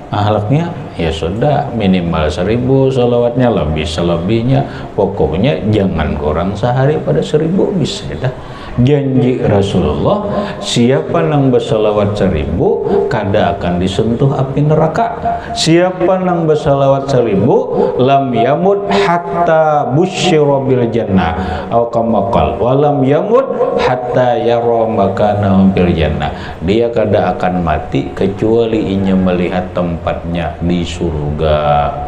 Ahlaknya ya sudah minimal 1000 salawatnya, lebih selebihnya pokoknya jangan kurang sehari pada 1000 bisa dah. Janji Rasulullah, siapa nang bersalawat 1000 kada akan disentuh api neraka. Siapa nang bersalawat 1000 lam yamut hatta busyira bil jannah atau kama qala wa lam yamut hatta yara makanahu bil jannah. Dia kada akan mati kecuali inya melihat tempatnya di surga.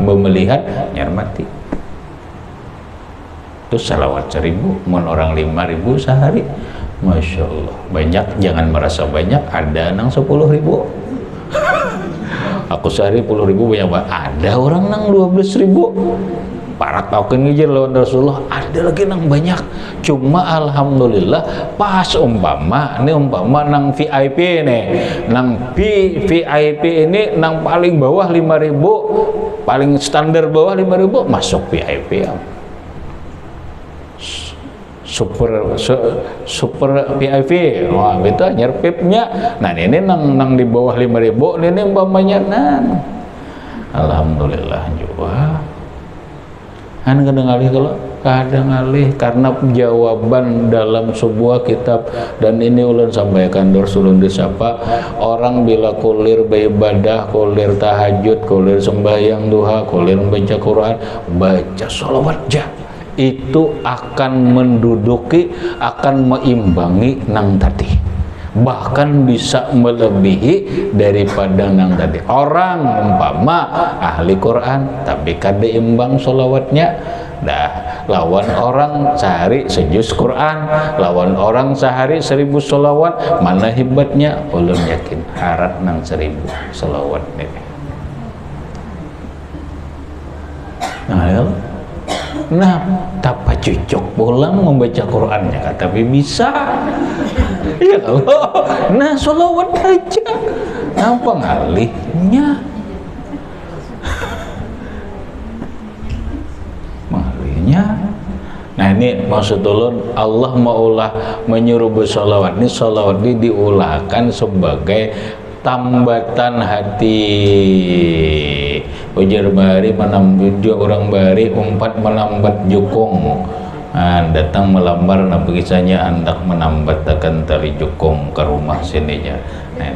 Melihat nyar mati. Itu salawat 1000, mun orang 5000 sehari, Masya Allah banyak. Jangan merasa banyak, ada nang 10.000 aku sehari 10.000 banyak banget. Ada orang nang 12.000 parat taukan ngijir lawan Rasulullah, ada lagi nang banyak. Cuma alhamdulillah pas umpama nang VIP nih, nang VIP ini nang paling bawah 5.000, paling standar bawah 5.000 masuk VIP ya. super VIP, wah itu nyerpipnya. Nah ini nang di bawah 5.000 ini umpamanya alhamdulillah juga kan kadang ngalih karena jawaban dalam sebuah kitab. Dan ini ulun sampaikan terus ulun disapa orang bila kulir beribadah, kulir tahajud, kulir sembahyang duha, kulir membaca Quran, baca sholawat itu akan menduduki, akan meimbangi nang tadi, bahkan bisa melebihi daripada nang tadi. Orang umpama ahli Quran tapi kada imbang sholawatnya, dah lawan orang sehari sejuz Quran, lawan orang sehari 1000 sholawat, mana hebatnya? Ulun yakin harap nang 1000 sholawat ini. Nah, tapa cocok pulang membaca Qurannya, tapi bisa. Ya Allah, nah sholawat aja, apa ngalihnya? Nah ini maksud ulun, Allah maulah menyuruh bersolawat. Ini solawat ini diulahkan sebagai tambatan hati. Ujar bari menambut orang bari umpat menambat jukung. Datang melambar nabi kisahnya andak menambat akan tali jukung ke rumah sininya. Nah,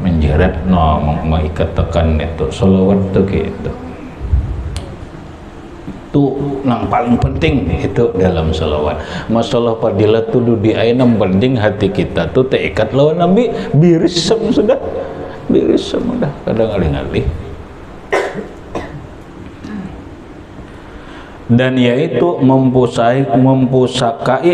menjerat mengikat tekan itu solawat tuh gitu. Itu yang paling penting itu dalam salawat. Masalah fadilah tu di aina penting hati kita tuh terikat lawan Nabi, birisem sudah kadang alih-alih. Dan yaitu mempusakai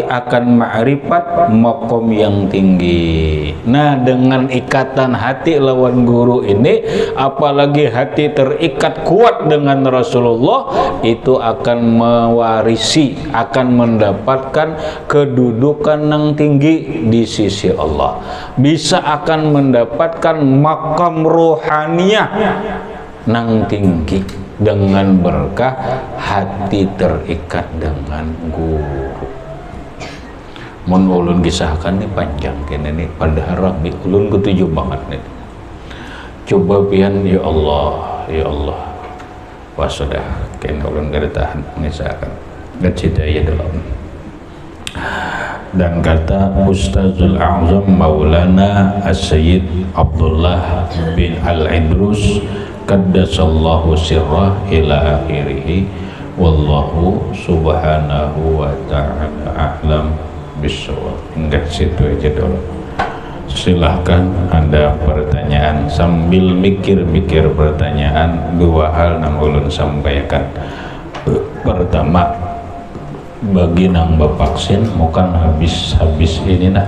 akan ma'rifat makom yang tinggi. Nah dengan ikatan hati lawan guru ini, apalagi hati terikat kuat dengan Rasulullah, itu akan mewarisi, akan mendapatkan kedudukan yang tinggi di sisi Allah. Bisa akan mendapatkan makam rohaniyah nang tinggi dengan berkah hati terikat dengan guru. Mun ulun kisahkan ini panjang kene nih, pada harap di ulun ketujuh banget nih. Coba pian ya Allah, wah sudah kene ulun kada tahan mengisahkan dan cita ya dalam. Dan kata Ustazul A'zam Maulana As-Sayyid Abdullah bin Al-Idrus Qaddasallahu sirrah ila akhirih, wallahu subhanahu wa ta'ala a'lam bishawab. Hingga situ aja dulu. Silahkan ada pertanyaan, sambil mikir-mikir pertanyaan. Dua hal yang ulun sampaikan. Pertama, bagi nang bevaksin bukan habis ini nah.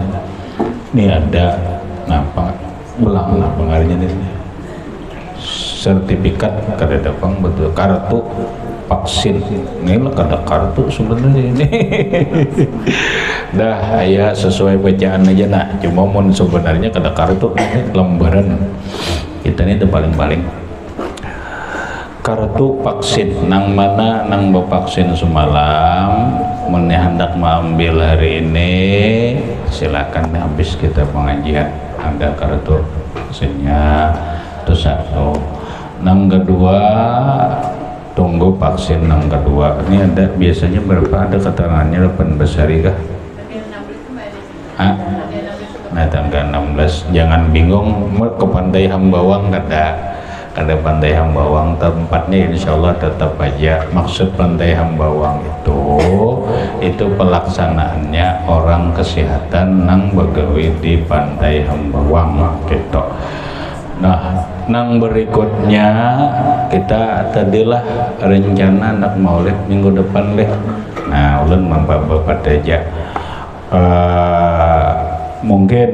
Ini ada napa belang nah pengaruhnya ini sertifikat kada dapang betul kartu vaksin ini lah kada kartu sebenarnya ini dah ya sesuai bacaan aja nah cuma mun sebenarnya kada kartu ini lembaran kita ini itu paling-paling kartu vaksin nang mana nang bevaksin semalam meneh hendak mengambil hari ini silakan habis kita pengajian ada kartu vaksinnya itu satu. Nang kedua tunggu vaksin nang kedua ini ada biasanya berapa ada keterangannya 8 besari kah? Nah tanggal 16 jangan bingung ke Pantai Hambawang kada Pantai Hambawang tempatnya insya Allah tetap aja maksud Pantai Hambawang itu pelaksanaannya orang kesehatan nang begawi di Pantai Hambawang gitu. Nah nang berikutnya kita tadilah rencana nak maulid minggu depan leh nah ulun bapak aja mungkin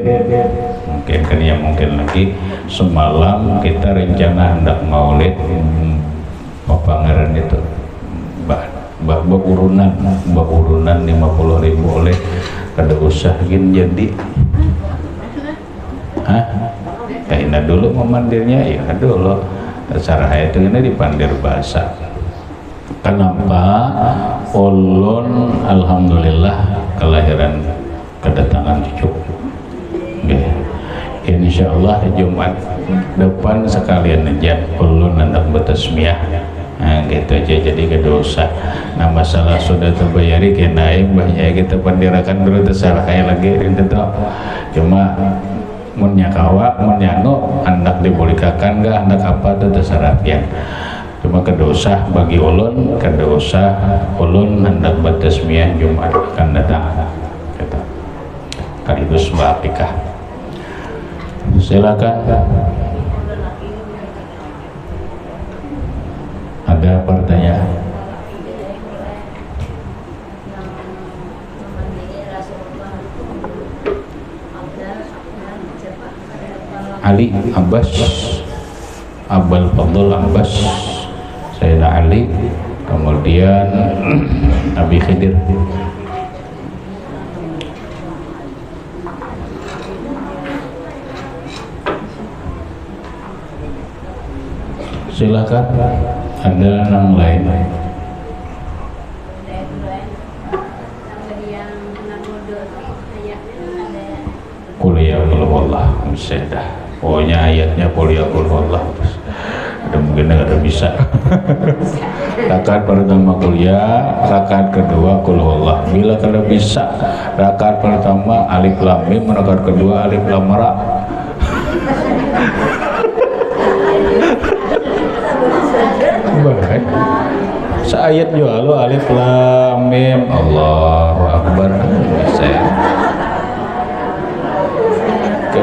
kan ya mungkin lagi semalam kita rencana hendak maulid papangaran itu urunan 50.000 oleh kada usah gin jadi kahina dulu memandirnya ya dulu cara itu ini dipandir bahasa kenapa ulun alhamdulillah kelahiran kedatangan cucu insya Allah Jumat depan sekalian aja ulun hendak bertasmiyah nah gitu aja jadi kada usah nah masalah sudah terbayari kena banyak kita pandirakan dulu tersalah kayak lagi itu cuma menyakawa menyano hendak dibolehkan enggak hendak apa itu terserah ya cuma kada usah bagi ulun kada usah ulun hendak bertasmiyah Jumat akan datang kita kaligus bapikah silakan ada pertanyaan Ali Abbas Abul Fadl Abbas Sayyidina Ali kemudian Nabi Khidir silakan ada yang lain kuliah Allah musedah pokoknya ayatnya kuliah Allah ada mungkin ada bisa rakaat pertama kuliah rakaat kedua kul Allah bila kada bisa rakaat pertama alif lam mim rakaat kedua alif lam ra baik seayat juga lo alif lam mim Allahu akbar bisa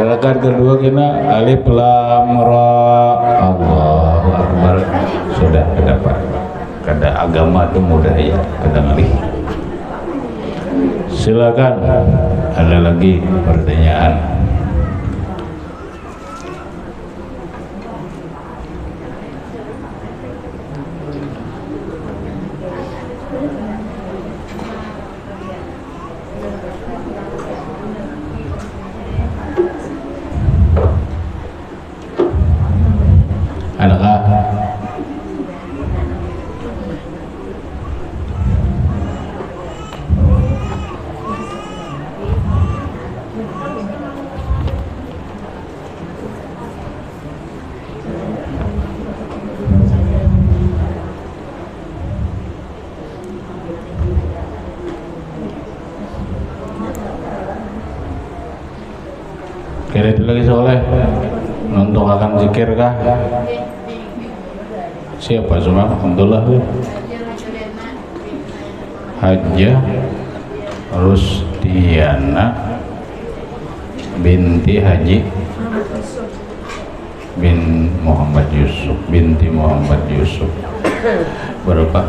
rakaat kedua kena alif lam ra Allahu akbar sudah dapat kada agama itu mudah ya kada ngalih silakan ada lagi pertanyaan adakah kira itu lagi soleh untuk akan zikir kah siapa semua Alhamdulillah Hajjah Rustiana binti Haji bin Muhammad Yusuf binti Muhammad Yusuf berapa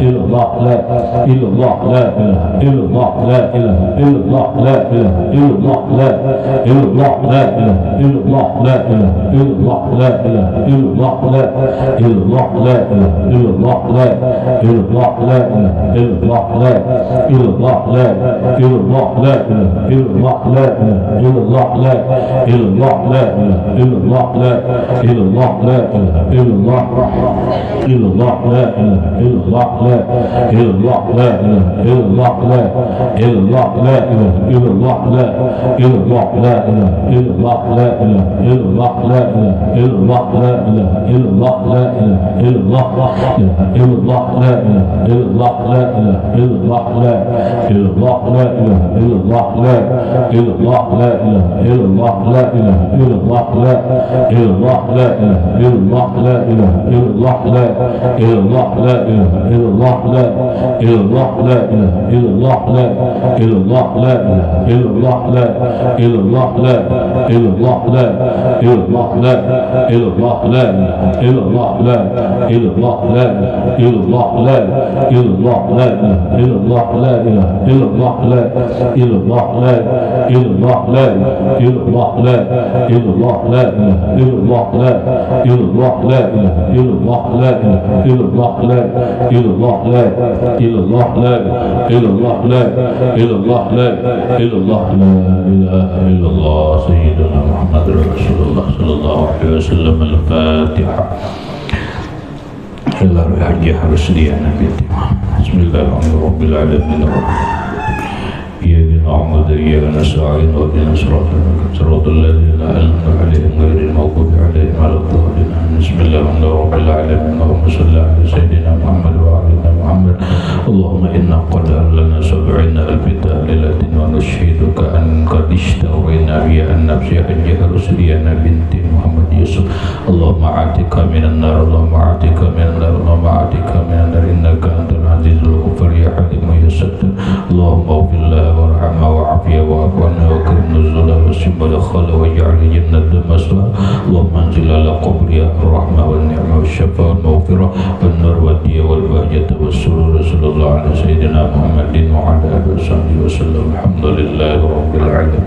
illallah, la illallah, la ilaha illallah, la ilaha illallah, la ilaha illallah, la illallah, la ilaha illallah, la ilaha illallah, la ilaha illallah, la illallah, la ilaha illallah, la illallah, la ilaha illallah, la illallah, la illallah, la ilaha illallah, la ilaha illallah, la illallah, la ilaha illallah, la illallah, la ilaha illallah, illallah, la ilaha illallah, la illallah, la ilaha illallah, la illallah, la ilaha illallah, la illallah, la ilaha illallah, la ilaha illallah, la ilaha illallah, la ilaha illallah, la ilaha illallah, la ilaha illallah, la ilaha illallah, la ilaha illallah, la illallah, la ilaha illallah, la illallah, la ilaha illallah, la ilaha illallah, la illallah, la ilaha illallah, la ilaha illallah, la illallah, la ilaha illallah, la illallah, la ilaha illallah, la illallah, la ilaha illallah, la illallah, la illallah, la illallah, la illallah, la ilaha illallah, la illallah, la illallah, la illallah, la ilaha illallah, la ilaha illallah, la illallah, la illallah, la illallah, la illallah, la ilaha illallah, la illallah, la ilaha illallah, la ilaha illallah, la illallah, la illallah, la illallah, la illallah, la illallah, la ilaha illallah sayyidina Muhammad Rasulullah sallallahu alaihi wasallam. Al-Fatihah. Haji harus dia Nabi. Bismillahirrahmanirrahim. إياك نعبد وإياك نستعين واهدنا صراط الذين أنعمت عليهم غير المغضوب عليهم ولا الضالين. بسم الله الرحمن الرحيم. اللهم صل على سيدنا محمد وعلى آل محمد. اللهم إنا قد أهلنا 70,000 تهليلة ونشهدك أن قد اشتوينا بها النفس حجها رسلينا بنت محمد يوسف. اللهم أعتق من النار، اللهم أعتق من النار، اللهم أعتق من النار إنك أنت العزيز الغفور يا حليم يا ستار. اللهم اغفر لها وارحمها وعافيها واعف عنها وكرم نزلها وسم دخلها واجعل جنة مسواها. اللهم انزل على قبرها الرحمة والنعمة والشفاء والمغفرة والنور والدية والبهجة والسرور. صلى الله على سيدنا محمد وعلى آله وصحبه وسلم. الحمد لله رب العالمين.